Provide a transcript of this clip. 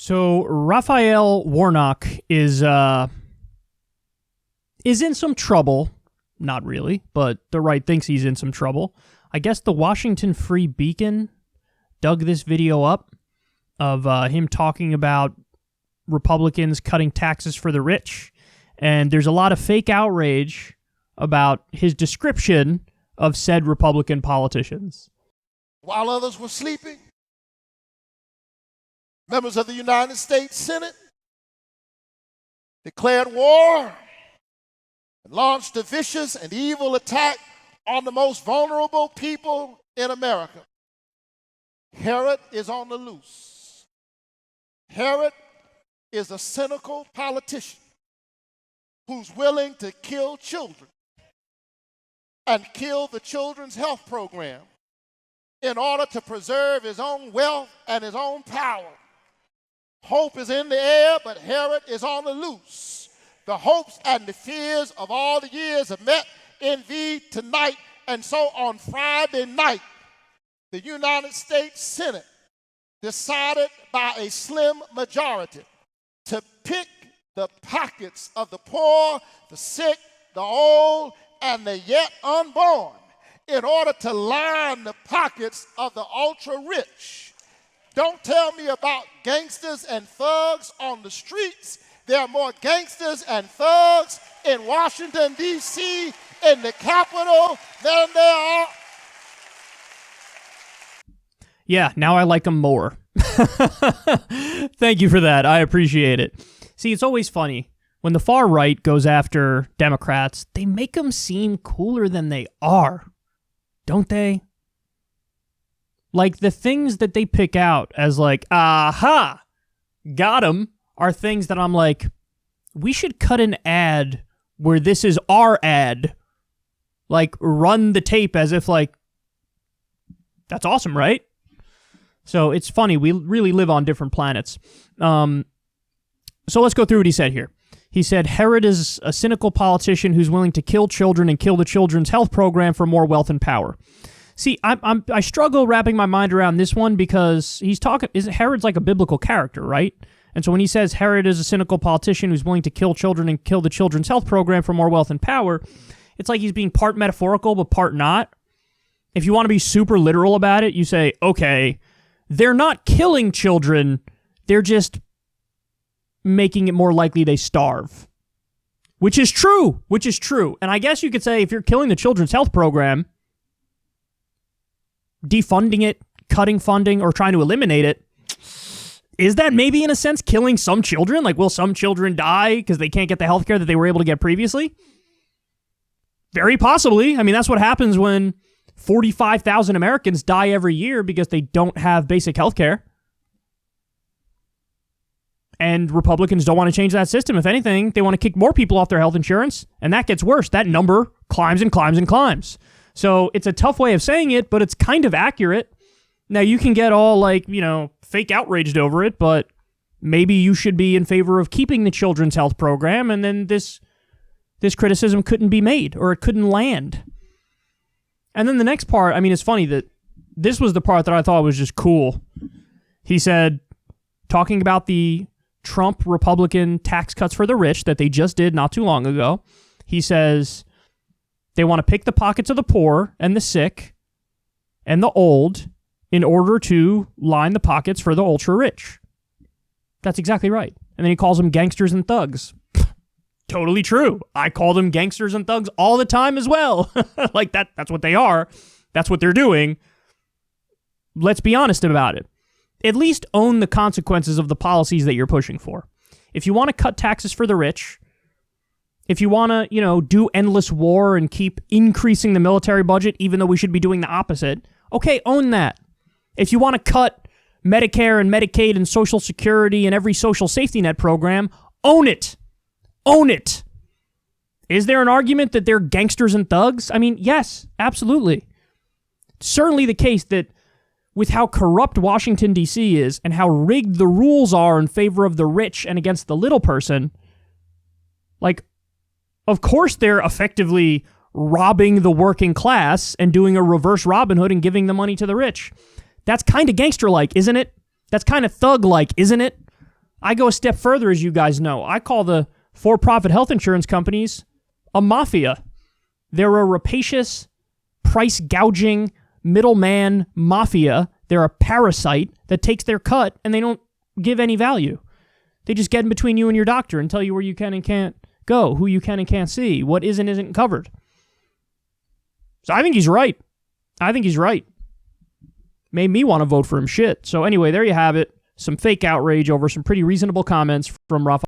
So Raphael Warnock is in some trouble. Not really, but the right thinks he's in some trouble. I guess the Washington Free Beacon dug this video up of him talking about Republicans cutting taxes for the rich. And there's a lot of fake outrage about his description of said Republican politicians. While others were sleeping, members of the United States Senate declared war and launched a vicious and evil attack on the most vulnerable people in America. Herod is on the loose. Herod is a cynical politician who's willing to kill children and kill the children's health program in order to preserve his own wealth and his own power. Hope is in the air, but Herod is on the loose. The hopes and the fears of all the years have met in thee tonight. And so on Friday night, the United States Senate decided by a slim majority to pick the pockets of the poor, the sick, the old, and the yet unborn in order to line the pockets of the ultra-rich. Don't tell me about gangsters and thugs on the streets. There are more gangsters and thugs in Washington, D.C., in the Capitol, than there are. Yeah, now I like them more. Thank you for that. I appreciate it. See, it's always funny. When the far right goes after Democrats, they make them seem cooler than they are. Don't they? Like, the things that they pick out as like, aha, got 'em, are things that I'm like, we should cut an ad where this is our ad. Like, run the tape as if, like, that's awesome, right? So it's funny. We really live on different planets. So let's go through what he said here. He said, Herod is a cynical politician who's willing to kill children and kill the children's health program for more wealth and power. See, I struggle wrapping my mind around this one because Herod's like a biblical character, right? And so when he says Herod is a cynical politician who's willing to kill children and kill the children's health program for more wealth and power, it's like he's being part metaphorical but part not. If you want to be super literal about it, you say, okay, they're not killing children, they're just making it more likely they starve. Which is true. And I guess you could say if you're killing the children's health program, defunding it, cutting funding, or trying to eliminate it, is that maybe in a sense killing some children? Like, will some children die because they can't get the health care that they were able to get previously? Very possibly. I mean, that's what happens when 45,000 Americans die every year because they don't have basic health care. And Republicans don't want to change that system. If anything, they want to kick more people off their health insurance, and that gets worse. That number climbs and climbs and climbs. So it's a tough way of saying it, but it's kind of accurate. Now, you can get all, like, fake outraged over it, but maybe you should be in favor of keeping the children's health program, and then this criticism couldn't be made, or it couldn't land. And then the next part, I mean, it's funny that this was the part that I thought was just cool. He said, talking about the Trump Republican tax cuts for the rich that they just did not too long ago, he says they want to pick the pockets of the poor and the sick and the old in order to line the pockets for the ultra-rich. That's exactly right. And then he calls them gangsters and thugs. Totally true. I call them gangsters and thugs all the time as well. Like, that's what they are. That's what they're doing. Let's be honest about it. At least own the consequences of the policies that you're pushing for. If you want to cut taxes for the rich, if you want to, do endless war and keep increasing the military budget, even though we should be doing the opposite, okay, own that. If you want to cut Medicare and Medicaid and Social Security and every social safety net program, own it. Own it. Is there an argument that they're gangsters and thugs? I mean, yes, absolutely. It's certainly the case that with how corrupt Washington, D.C. is and how rigged the rules are in favor of the rich and against the little person, like, of course they're effectively robbing the working class and doing a reverse Robin Hood and giving the money to the rich. That's kind of gangster-like, isn't it? That's kind of thug-like, isn't it? I go a step further, as you guys know. I call the for-profit health insurance companies a mafia. They're a rapacious, price-gouging, middleman mafia. They're a parasite that takes their cut, and they don't give any value. They just get in between you and your doctor and tell you where you can and can't go, who you can and can't see, what is and isn't covered. So I think he's right. Made me want to vote for him. Shit. So anyway, there you have it. Some fake outrage over some pretty reasonable comments from Rafael.